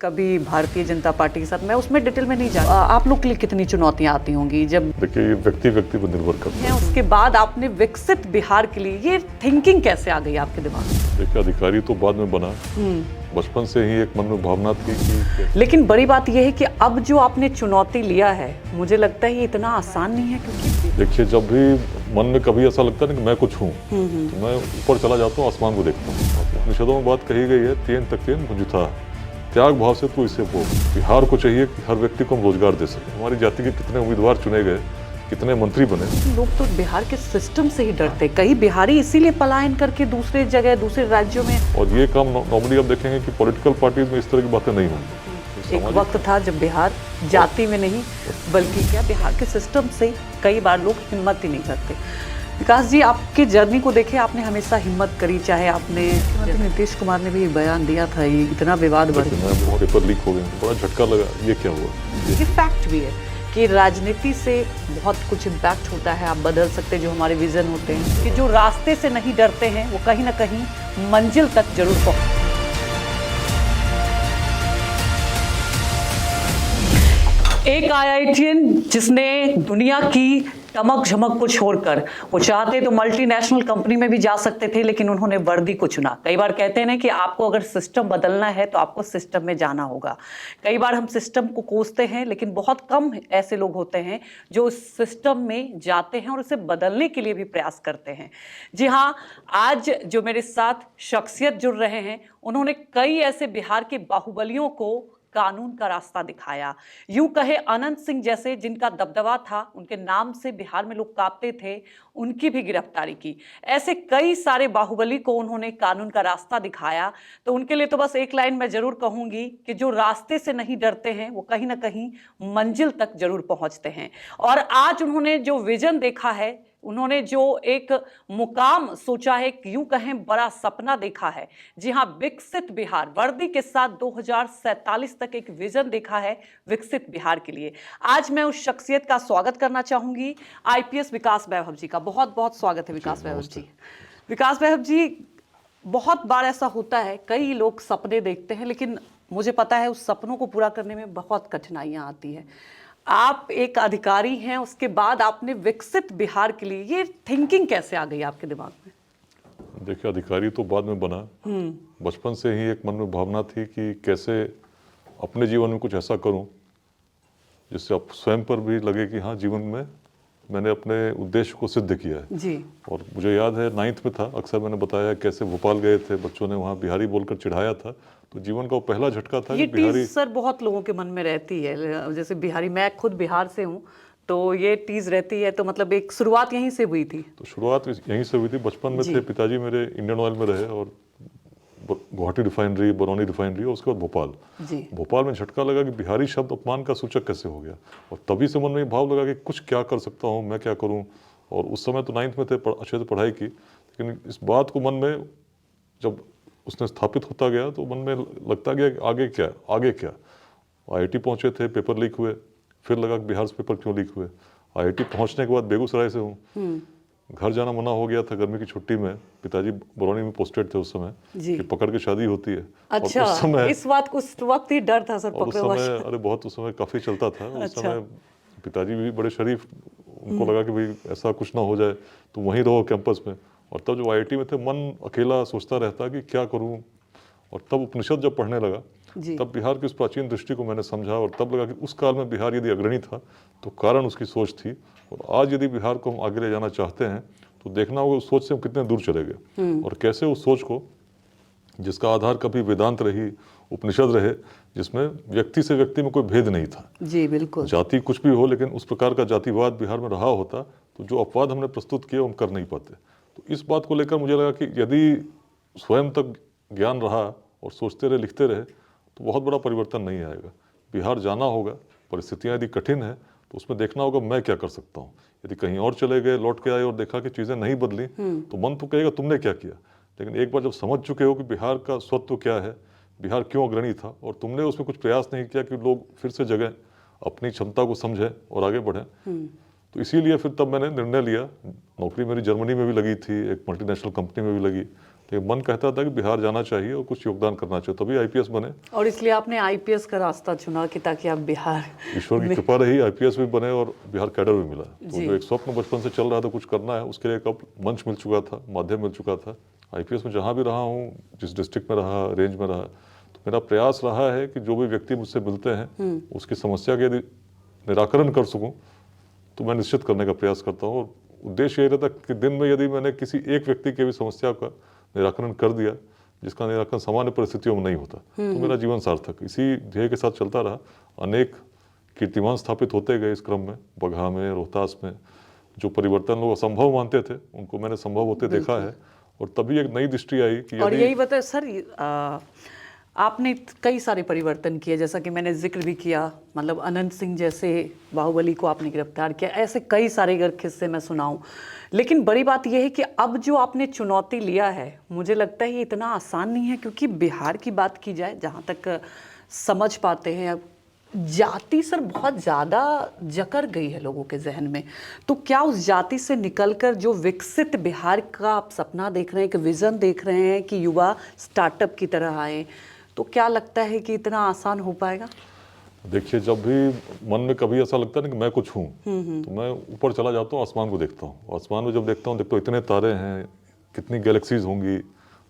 कभी भारतीय जनता पार्टी के साथ मैं उसमें डिटेल में नहीं जाती। आप लोग के लिए कितनी चुनौतियां आती होंगी जब देखिए व्यक्ति व्यक्ति पर निर्भर करता है। उसके बाद आपने विकसित बिहार के लिए ये थिंकिंग कैसे आ गई आपके दिमाग में? देखिए अधिकारी तो बाद में बना, बचपन से ही एक मन में भावना थी कि लेकिन बड़ी बात यह है कि अब जो आपने चुनौती लिया है, मुझे लगता है ये इतना आसान नहीं है। क्योंकि देखिए जब भी मन में कभी ऐसा लगता है ना कि मैं कुछ हूँ, तो मैं ऊपर चला जाता हूँ, आसमान को देखता हूँ। उपनिषदों में बात कही गई है, तेन तक भुंजुथा, त्याग भाव से तू इसे बोल। बिहार को चाहिए कि हर व्यक्ति को हम रोजगार दे सके। हमारी जाति के कितने उम्मीदवार चुने गए, कितने मंत्री बने। लोग तो बिहार के सिस्टम से ही डरते, कई बिहारी इसीलिए पलायन करके दूसरे जगह दूसरे राज्यों में। और ये काम नॉर्मली आप देखेंगे कि पॉलिटिकल पार्टीज में इस तरह की बातें नहीं होंगी। एक वक्त था जब बिहार जाति में नहीं बल्कि क्या बिहार के सिस्टम से कई बार लोग हिम्मत ही नहीं करते। विकास जी, आपके जर्नी को देखे, आपने हमेशा हिम्मत करी, चाहे आपने नीतीश कुमार ने भी एक बयान दिया था, ये इतना विवाद बढ़ गया, पेपर लीक हो गए, बड़ा झटका लगा, ये क्या हुआ। ये फैक्ट भी है कि राजनीति से बहुत कुछ इम्पैक्ट होता है। आप बदल सकते जो हमारे विजन होते हैं, कि जो रास्ते से नहीं डरते हैं वो कहीं ना कहीं मंजिल तक जरूर पहुंचते हैं। एक आईआईटीएन जिसने दुनिया की टमक झमक को छोड़कर, वो चाहते तो मल्टीनेशनल कंपनी में भी जा सकते थे, लेकिन उन्होंने वर्दी को चुना। कई बार कहते हैं ना कि आपको अगर सिस्टम बदलना है तो आपको सिस्टम में जाना होगा। कई बार हम सिस्टम को कोसते हैं, लेकिन बहुत कम ऐसे लोग होते हैं जो उस सिस्टम में जाते हैं और उसे बदलने के लिए भी प्रयास करते हैं। जी हाँ, आज जो मेरे साथ शख्सियत जुड़ रहे हैं, उन्होंने कई ऐसे बिहार के बाहुबलियों को कानून का रास्ता दिखाया। यूं कहे अनंत सिंह जैसे, जिनका दबदबा था, उनके नाम से बिहार में लोग कांपते थे, उनकी भी गिरफ्तारी की। ऐसे कई सारे बाहुबली को उन्होंने कानून का रास्ता दिखाया। तो उनके लिए तो बस एक लाइन मैं जरूर कहूंगी कि जो रास्ते से नहीं डरते हैं वो कहीं ना कहीं मंजिल तक जरूर पहुंचते हैं। और आज उन्होंने जो विजन देखा है, उन्होंने जो एक मुकाम सोचा है, यूं कहें बड़ा सपना देखा है। जी हां, विकसित बिहार वर्दी के साथ 2047 तक एक विजन देखा है विकसित बिहार के लिए। आज मैं उस शख्सियत का स्वागत करना चाहूंगी, आईपीएस विकास वैभव जी का। बहुत बहुत स्वागत है विकास वैभव जी। विकास वैभव जी, बहुत बार ऐसा होता है, कई लोग सपने देखते हैं, लेकिन मुझे पता है उस सपनों को पूरा करने में बहुत कठिनाइयां आती हैं। आप एक अधिकारी हैं, उसके बाद आपने विकसित बिहार के लिए ये थिंकिंग कैसे आ गई आपके दिमाग में? देखिए अधिकारी तो बाद में बना, बचपन से ही एक मन में भावना थी कि कैसे अपने जीवन में कुछ ऐसा करूं जिससे अब स्वयं पर भी लगे कि हाँ, जीवन में मैंने अपने उद्देश्य को सिद्ध किया है जी। और मुझे याद है 9th में था, अक्सर मैंने बताया कैसे भोपाल गए थे, बच्चों ने वहाँ बिहारी बोलकर चिढ़ाया था। तो जीवन का वो पहला झटका था ये कि बिहारी। टीज सर बहुत लोगों के मन में रहती है, जैसे बिहारी, मैं खुद बिहार से हूँ, तो ये टीज रहती है। तो मतलब एक शुरुआत यहीं से हुई थी? तो शुरुआत यहीं से हुई थी। बचपन में थे, पिताजी मेरे इंडियन ऑयल में रहे और गुवाहाटी रिफाइनरी, बरौनी रिफाइनरी और उसके बाद भोपाल। भोपाल में झटका लगा कि बिहारी शब्द अपमान का सूचक कैसे हो गया, और तभी से मन में भाव लगा कि कुछ क्या कर सकता हूँ, मैं क्या करूँ। और उस समय तो 9th में थे, अच्छे से पढ़ाई की, लेकिन इस बात को मन में जब उसने स्थापित होता गया तो मन में लगता गया कि आगे क्या, आगे क्या। आईआईटी पहुँचे थे, पेपर लीक हुए, फिर लगा कि बिहार से पेपर क्यों लीक हुए। आईआईटी पहुँचने के बाद बेगूसराय से हूँ, घर जाना मना हो गया था गर्मी की छुट्टी में। पिताजी बरौनी में पोस्टेड थे उस समय कि पकड़ के शादी होती है। अच्छा, और उस समय इस बात को उस वक्त ही डर था सर? और उस समय अरे बहुत, उस समय काफ़ी चलता था। उस समय पिताजी भी बड़े शरीफ, उनको लगा कि भाई ऐसा कुछ ना हो जाए तो वहीं रहो कैंपस में। और तब जो आईआईटी में थे, मन अकेला सोचता रहता कि क्या करूँ। और तब उपनिषद जब पढ़ने लगा, तब बिहार की उस प्राचीन दृष्टि को मैंने समझा और तब लगा कि उस काल में बिहार यदि अग्रणी था तो कारण उसकी सोच थी। और आज यदि बिहार को हम आगे ले जाना चाहते हैं तो देखना होगा उस सोच से हम कितने दूर चले गए, और कैसे उस सोच को, जिसका आधार कभी वेदांत रही, उपनिषद रहे, जिसमें व्यक्ति से व्यक्ति में कोई भेद नहीं था। जी बिल्कुल। जाति कुछ भी हो, लेकिन उस प्रकार का जातिवाद बिहार में रहा होता तो जो अपवाद हमने प्रस्तुत किए हम कर नहीं पाते। तो इस बात को लेकर मुझे लगा कि यदि स्वयं तक ज्ञान रहा और सोचते रहे, लिखते रहे, तो बहुत बड़ा परिवर्तन नहीं आएगा। बिहार जाना होगा, परिस्थितियाँ यदि कठिन है तो उसमें देखना होगा मैं क्या कर सकता हूँ। यदि कहीं और चले गए, लौट के आए और देखा कि चीज़ें नहीं बदली, तो मन तो कहेगा तुमने क्या किया। लेकिन एक बार जब समझ चुके हो कि बिहार का स्वत्व क्या है, बिहार क्यों अग्रणी था, और तुमने उसमें कुछ प्रयास नहीं किया कि लोग फिर से जगें, अपनी क्षमता को समझें और आगे बढ़ें, तो इसीलिए फिर तब मैंने निर्णय लिया। नौकरी मेरी जर्मनी में भी लगी थी, एक मल्टीनेशनल कंपनी में भी लगी, तो मन कहता था कि बिहार जाना चाहिए और कुछ योगदान करना चाहिए, तभी आईपीएस बने। और इसलिए आपने आईपीएस का रास्ता चुना कि ताकि आप बिहार ईश्वर की कृपा रही, आईपीएस भी बने और बिहार कैडर भी मिला। तो जी। जो एक स्वप्न बचपन से चल रहा था कुछ करना है, उसके लिए एक अब मंच मिल चुका था, माध्यम मिल चुका था। आईपीएस में जहाँ भी रहा हूँ, जिस डिस्ट्रिक्ट में रहा, रेंज में रहा, तो मेरा प्रयास रहा है कि जो भी व्यक्ति मुझसे मिलते हैं उसकी समस्या के यदि निराकरण कर सकूँ तो मैं निश्चित करने का प्रयास करता हूँ। और उद्देश्य ये रहता कि दिन में यदि मैंने किसी एक व्यक्ति के भी समस्या का निराकरण कर दिया, जिसका निराकरण सामान्य परिस्थितियों में नहीं होता, तो मेरा जीवन सार्थक। इसी ध्येय के साथ चलता रहा। अनेक कीर्तिमान स्थापित होते गए इस क्रम में। बगहा में, रोहतास में जो परिवर्तन लोग असंभव मानते थे, उनको मैंने संभव होते देखा है। और तभी एक नई दृष्टि आई कि और यदि यही बताए सर, आपने कई सारे परिवर्तन किए, जैसा कि मैंने जिक्र भी किया, मतलब अनंत सिंह जैसे बाहुबली को आपने गिरफ्तार किया, ऐसे कई सारे अगर किस्से मैं सुनाऊं। लेकिन बड़ी बात यह है कि अब जो आपने चुनौती लिया है, मुझे लगता है ये इतना आसान नहीं है, क्योंकि बिहार की बात की जाए, जहाँ तक समझ पाते हैं, जाति सर बहुत ज़्यादा जकड़ गई है लोगों के जहन में। तो क्या उस जाति से निकलकर जो विकसित बिहार का आप सपना देख रहे हैं, कि विज़न देख रहे हैं कि युवा स्टार्टअप की तरह आए, तो क्या लगता है कि इतना आसान हो पाएगा? देखिए, जब भी मन में कभी ऐसा लगता है ना कि मैं कुछ हूँ, तो मैं ऊपर चला जाता हूँ, आसमान को देखता हूँ। आसमान में जब देखता हूँ इतने तारे हैं, कितनी गैलेक्सीज होंगी,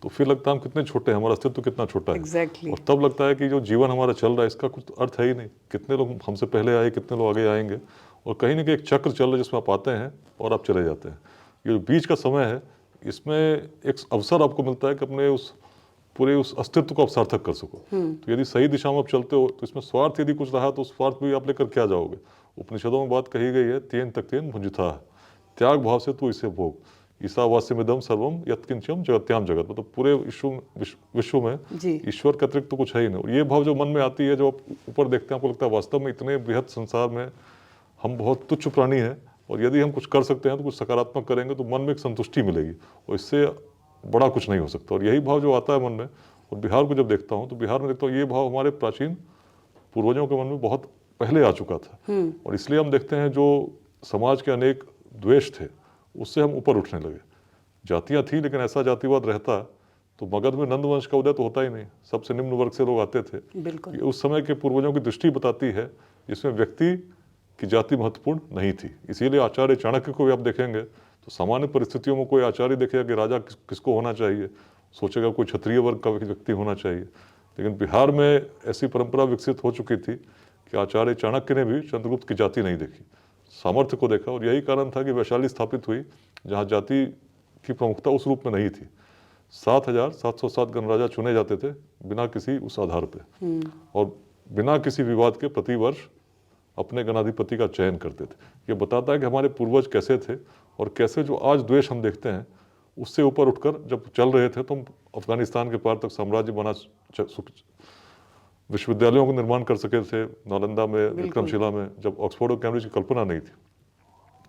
तो फिर लगता है हम कितने छोटे हैं, हमारा अस्तित्व कितना छोटा है। Exactly. और तब लगता है कि जो जीवन हमारा चल रहा है इसका कुछ अर्थ है ही नहीं। कितने लोग हमसे पहले आए, कितने लोग आगे आएंगे, और कहीं ना कहीं एक चक्र चल रहा है जिसमें आप आते हैं और आप चले जाते हैं। ये जो बीच का समय है, इसमें एक अवसर आपको मिलता है कि अपने उस अस्तित्व को आप सार्थक कर सको। तो यदि सही दिशा में आप चलते हो, तो इसमें स्वार्थ यदि कुछ रहा तो उस स्वार्थ भी आप लेकर क्या जाओगे। उपनिषदों में बात कही गई है, तेन तक तेन भुंजिथा, त्याग भाव से तू इसे भोग, ईसावास्यमिदं सर्वम यत्किंचम जगत्याम जगत। मतलब पूरे विश्व में ईश्वर के अतिरिक्त तो कुछ है ही नहीं। और ये भाव जो मन में आती है, जो आप ऊपर देखते हैं, आपको लगता है वास्तव में इतने बृहद संसार में हम बहुत तुच्छ प्राणी हैं, और यदि हम कुछ कर सकते हैं तो कुछ सकारात्मक करेंगे तो मन में एक संतुष्टि मिलेगी, और इससे बड़ा कुछ नहीं हो सकता। और यही भाव जो आता है मन में, और बिहार को जब देखता हूँ तो बिहार में देखता हूँ ये भाव हमारे प्राचीन पूर्वजों के मन में बहुत पहले आ चुका था। और इसलिए हम देखते हैं जो समाज के अनेक द्वेष थे, उससे हम ऊपर उठने लगे। जातियाँ थी, लेकिन ऐसा जातिवाद रहता तो मगध में नंद वंश का उदय तो होता ही नहीं, सबसे निम्न वर्ग से लोग आते थे। बिल्कुल। उस समय के पूर्वजों की दृष्टि बताती है, जिसमें व्यक्ति की जाति महत्वपूर्ण नहीं थी। इसीलिए आचार्य चाणक्य को भी आप देखेंगे तो सामान्य परिस्थितियों में कोई आचार्य देखेगा कि राजा किसको होना चाहिए, सोचेगा कोई क्षत्रिय वर्ग का व्यक्ति होना चाहिए। लेकिन बिहार में ऐसी परंपरा विकसित हो चुकी थी कि आचार्य चाणक्य ने भी चंद्रगुप्त की जाति नहीं देखी, सामर्थ्य को देखा। और यही कारण था कि वैशाली स्थापित हुई, जहाँ जाति की प्रमुखता उस रूप में नहीं थी। 7,707 गणराजा चुने जाते थे बिना किसी उस आधार पे, और बिना किसी विवाद के प्रतिवर्ष अपने गणाधिपति का चयन करते थे। ये बताता है कि हमारे पूर्वज कैसे थे, और कैसे जो आज द्वेष हम देखते हैं उससे ऊपर उठकर जब चल रहे थे, तो हम अफगानिस्तान के पार तक साम्राज्य बना, विश्वविद्यालयों को निर्माण कर सके थे, नालंदा में, विक्रमशिला में, जब ऑक्सफोर्ड और कैम्ब्रिज की कल्पना नहीं थी।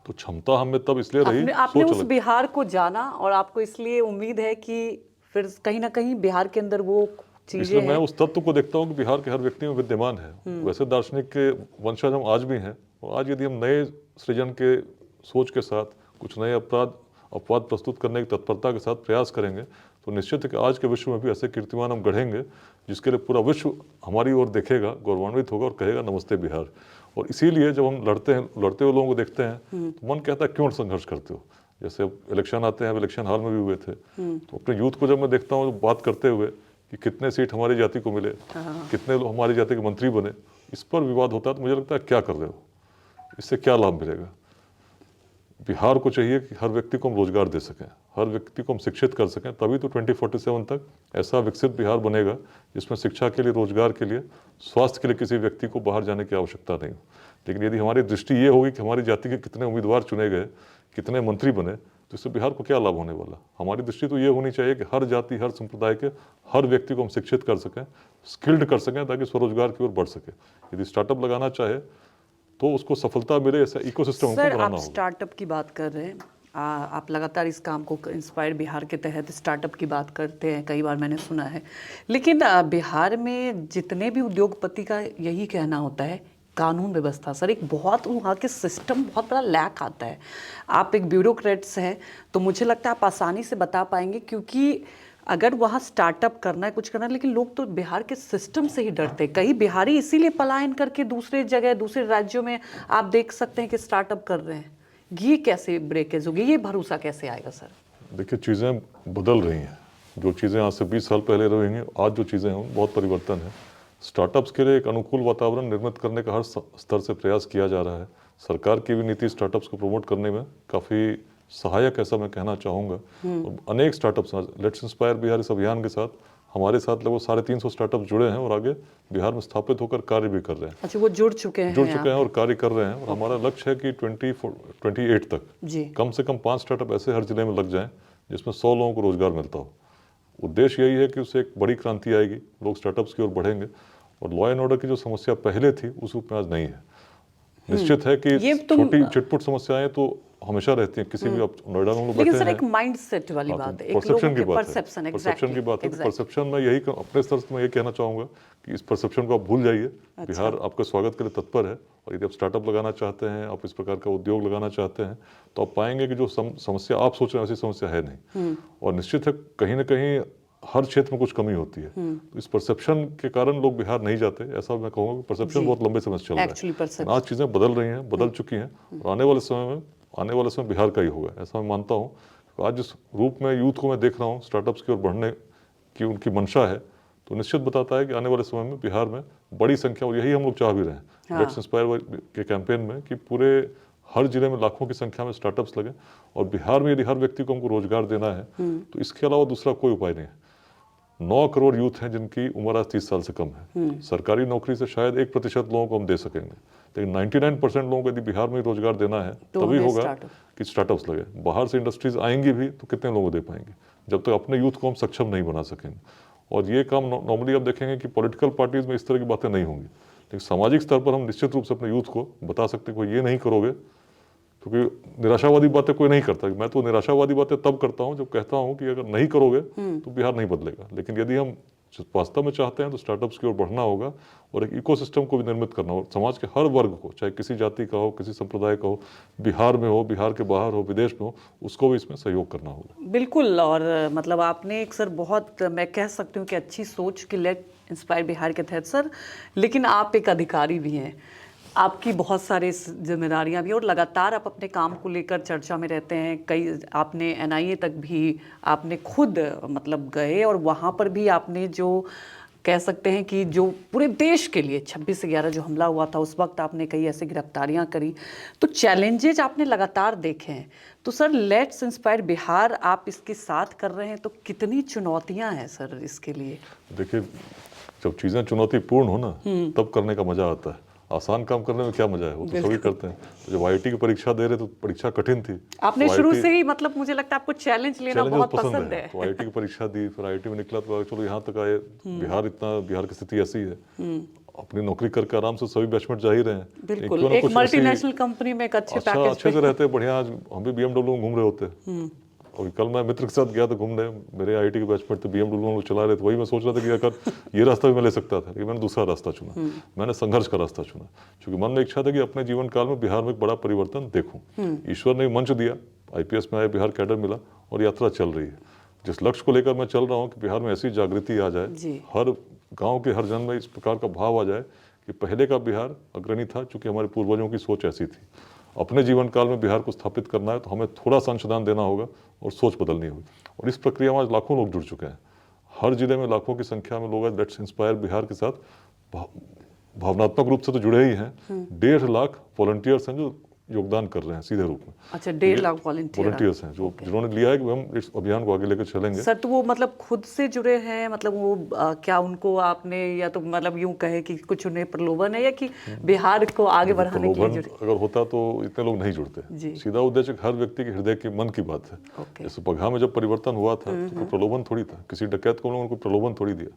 तो क्षमता हमें तब इसलिए रही। आपने उस बिहार को जाना, और आपको इसलिए उम्मीद है कि फिर कहीं ना कहीं बिहार के अंदर वो इसलिए मैं उस तत्व को देखता हूँ कि बिहार के हर व्यक्ति में विद्यमान है। वैसे दार्शनिक के वंशज हम आज भी हैं, और आज यदि हम नए सृजन के सोच के साथ कुछ नए अपवाद प्रस्तुत करने की तत्परता के साथ प्रयास करेंगे, तो निश्चित है कि आज के विश्व में भी ऐसे कीर्तिमान हम गढ़ेंगे, जिसके लिए पूरा विश्व हमारी ओर देखेगा, गौरवान्वित होगा और कहेगा नमस्ते बिहार। और इसीलिए जब हम लड़ते हुए लोगों को देखते हैं तो मन कहता है क्यों संघर्ष करते हो। जैसे अब इलेक्शन आते हैं, इलेक्शन हाल में भी हुए थे, तो अपने यूथ को जब मैं देखता हूँ बात करते हुए कि कितने सीट हमारी जाति को मिले, कितने लोग हमारी जाति के मंत्री बने, इस पर विवाद होता है, तो मुझे लगता है क्या कर रहे हो, इससे क्या लाभ मिलेगा। बिहार को चाहिए कि हर व्यक्ति को हम रोजगार दे सकें, हर व्यक्ति को हम शिक्षित कर सकें, तभी तो 2047 तक ऐसा विकसित बिहार बनेगा जिसमें शिक्षा के लिए, रोजगार के लिए, स्वास्थ्य के लिए किसी व्यक्ति को बाहर जाने की आवश्यकता नहीं हो। लेकिन यदि हमारी दृष्टि ये होगी कि हमारी जाति के कितने उम्मीदवार चुने गए, कितने मंत्री बने, तो इससे बिहार को क्या लाभ होने वाला। हमारी दृष्टि तो ये होनी चाहिए कि हर जाति, हर संप्रदाय के हर व्यक्ति को हम शिक्षित कर सकें, स्किल्ड कर सकें, ताकि स्वरोजगार की ओर बढ़ सके। यदि स्टार्टअप लगाना चाहे तो उसको सफलता मिले, ऐसा इकोसिस्टम हमको बनाना होगा। स्टार्टअप की बात कर रहे हैं, आप लगातार इस काम को इंस्पायर बिहार के तहत स्टार्टअप की बात करते हैं, कई बार मैंने सुना है। लेकिन बिहार में जितने भी उद्योगपति का यही कहना होता है, कानून व्यवस्था सर एक बहुत, वहाँ के सिस्टम बहुत बड़ा लैक आता है। आप एक ब्यूरोक्रेट्स हैं, तो मुझे लगता है आप आसानी से बता पाएंगे, क्योंकि अगर वहाँ स्टार्टअप करना है, कुछ करना है, लेकिन लोग तो बिहार के सिस्टम से ही डरते हैं। कई बिहारी इसीलिए पलायन करके दूसरे जगह, दूसरे राज्यों में आप देख सकते हैं कि स्टार्टअप कर रहे हैं। ये कैसे ब्रेकेज होगी, ये भरोसा कैसे आएगा सर? देखिए, चीज़ें बदल रही हैं। जो चीज़ें आज से 20 साल पहले रहेंगी, आज जो चीज़ें हैं बहुत परिवर्तन है। स्टार्टअप्स के लिए एक अनुकूल वातावरण निर्मित करने का हर स्तर से प्रयास किया जा रहा है। सरकार की भी नीति स्टार्टअप्स को प्रमोट करने में काफ़ी सहायक, ऐसा मैं कहना चाहूँगा। और अनेक स्टार्टअप्स, लेट्स इंस्पायर बिहार इस अभियान के साथ हमारे साथ लगभग 350 स्टार्टअप जुड़े हैं और आगे बिहार में स्थापित होकर कार्य भी कर रहे हैं। अच्छा, वो जुड़ चुके हैं और कार्य कर रहे हैं। और हमारा लक्ष्य है कि 28 तक कम से कम 5 स्टार्टअप ऐसे हर जिले में लग जाएं जिसमें 100 लोगों को रोजगार मिलता हो। उद्देश्य यही है कि उससे एक बड़ी क्रांति आएगी, लोग स्टार्टअप्स की ओर बढ़ेंगे और लॉ एंड ऑर्डर की जो समस्या पहले थी उस रूप में आज नहीं है। निश्चित है कि छोटी चिटपुट समस्याएं तो हमेशा रहती हैं किसी भी, आप नोएडा में हम लोग बैठे हैं, लेकिन सर एक माइंडसेट वाली बात है, परसेप्शन की बात है। परसेप्शन की बात है। परसेप्शन में यही अपने स्तर से मैं ये कहना चाहूँगा कि इस परसेप्शन को आप भूल जाइए। बिहार आपका स्वागत के लिए तत्पर है और यदि आप स्टार्टअप लगाना चाहते हैं, आप इस प्रकार का उद्योग लगाना चाहते हैं, तो आप पाएंगे कि जो समस्या आप सोच रहे हैं वैसी समस्या है नहीं। और निश्चित है कहीं ना कहीं हर क्षेत्र में कुछ कमी होती है। तो इस परसेप्शन के कारण लोग बिहार नहीं जाते, ऐसा मैं कहूँगा कि परसेप्शन बहुत लंबे समय से चल रहा है। आज चीज़ें बदल रही हैं, बदल चुकी हैं और आने वाले समय बिहार का ही होगा, ऐसा मैं मानता हूँ। तो आज जिस रूप में यूथ को मैं देख रहा हूँ स्टार्टअप्स की ओर बढ़ने की उनकी मंशा है, तो निश्चित बताता है कि आने वाले समय में बिहार में बड़ी संख्या, और यही हम लोग चाह भी रहे हैं लेट्स इंस्पायर के कैंपेन में, कि पूरे हर जिले में लाखों की संख्या में स्टार्टअप्स लगे। और बिहार में यदि हर व्यक्ति को हमको रोजगार देना है तो इसके अलावा दूसरा कोई उपाय नहीं है। 9 करोड़ यूथ हैं जिनकी उम्र आज 30 साल से कम है। सरकारी नौकरी से शायद 1% लोगों को हम दे सकेंगे, लेकिन 99% लोगों को यदि बिहार में रोजगार देना है तभी होगा कि स्टार्टअप्स लगे। बाहर से इंडस्ट्रीज आएंगी भी तो कितने लोगों को दे पाएंगे जब तक अपने यूथ को हम सक्षम नहीं बना सकेंगे। और ये काम नॉर्मली आप देखेंगे कि पॉलिटिकल पार्टीज में इस तरह की बातें नहीं होंगी, लेकिन सामाजिक स्तर पर हम निश्चित रूप से अपने यूथ को बता सकते हैं कि ये नहीं करोगे, क्योंकि निराशावादी बातें कोई नहीं करता। मैं तो निराशावादी बातें तब करता हूं जब कहता हूं कि अगर नहीं करोगे तो बिहार नहीं बदलेगा। लेकिन यदि हम वास्तव में चाहते हैं तो स्टार्टअप्स की ओर बढ़ना होगा और एक इकोसिस्टम को भी निर्मित करना होगा। समाज के हर वर्ग को, चाहे किसी जाति का हो, किसी संप्रदाय का हो, बिहार में हो, बिहार के बाहर हो, विदेश में हो, उसको भी इसमें सहयोग करना होगा। बिल्कुल। और मतलब आपने एक सर बहुत, मैं कह सकती हूँ कि अच्छी सोच कि लेट इंस्पायर बिहार के तहत सर, लेकिन आप एक अधिकारी भी हैं, आपकी बहुत सारी जिम्मेदारियां भी, और लगातार आप अपने काम को लेकर चर्चा में रहते हैं। कई आपने NIA तक भी आपने खुद मतलब गए और वहाँ पर भी आपने जो कह सकते हैं कि जो पूरे देश के लिए 26/11 जो हमला हुआ था उस वक्त आपने कई ऐसी गिरफ्तारियां करी। तो चैलेंजेज आपने लगातार देखे हैं। तो सर लेट्स इंस्पायर बिहार आप इसके साथ कर रहे हैं, तो कितनी चुनौतियां हैं सर इसके लिए? देखिए, जब चीज़ें चुनौतीपूर्ण हो ना तब करने का मजा आता है। आसान काम करने में क्या मजा है, वो तो सभी करते हैं। जब IIT की परीक्षा दे रहे तो परीक्षा कठिन थी। आपने शुरू से ही मतलब मुझे लगता है आपको चैलेंज लेना बहुत पसंद है। तो IIT की परीक्षा दी, फिर IIT में निकला तो चलो यहाँ तक आए। बिहार की स्थिति ऐसी है, अपनी नौकरी करके आराम से सभी बैचमेट जा ही रहे हैं। बिल्कुल, एक मल्टीनेशनल कंपनी में एक अच्छे से रहते हैं, बढ़िया। हम भी BMW में घूम रहे होते। और कल मैं मित्र के साथ गया था घूमने, मेरे IIT के बैचमेट थे, BMW लोग चला रहे थे। वही मैं सोच रहा था कि अगर ये रास्ता भी मैं ले सकता था, लेकिन मैंने दूसरा रास्ता चुना। मैंने संघर्ष का रास्ता चुना, क्योंकि मन में इच्छा था कि अपने जीवन काल में बिहार में एक बड़ा परिवर्तन देखूं। ईश्वर ने मंच दिया, IPS में आए, बिहार कैडर मिला और यात्रा चल रही है। जिस लक्ष्य को लेकर मैं चल रहा हूँ कि बिहार में ऐसी जागृति आ जाए, हर गाँव के हर जन में इस प्रकार का भाव आ जाए कि पहले का बिहार अग्रणी था, चूंकि हमारे पूर्वजों की सोच ऐसी थी। अपने जीवन काल में बिहार को स्थापित करना है तो हमें थोड़ा सा अंशदान देना होगा और सोच बदलनी होगी। और इस प्रक्रिया में आज लाखों लोग जुड़ चुके हैं। हर जिले में लाखों की संख्या में लोग आज लेट्स इंस्पायर बिहार के साथ भावनात्मक रूप से तो जुड़े ही हैं। 1.5 लाख वॉलंटियर्स हैं जो योगदान कर रहे हैं सीधे रूप में। अच्छा, 1.5 लाख वॉलंटियर्स हैं जो जिन्होंने लिया है कि हम इस अभियान को आगे लेकर चलेंगे। सर तो वो मतलब खुद से जुड़े हैं, मतलब वो क्या उनको आपने, या तो मतलब यूं कहे कि कुछ उन्हें प्रलोभन है, या कि बिहार को आगे बढ़ाने के लिए जुड़े? अगर होता तो इतने लोग नहीं जुड़ते। सीधा उद्देश्य हर व्यक्ति के हृदय के मन की बात है। जैसे पगहा में जब परिवर्तन हुआ था तो प्रलोभन थोड़ी था, किसी डकैत को उनको प्रलोभन थोड़ी दिया।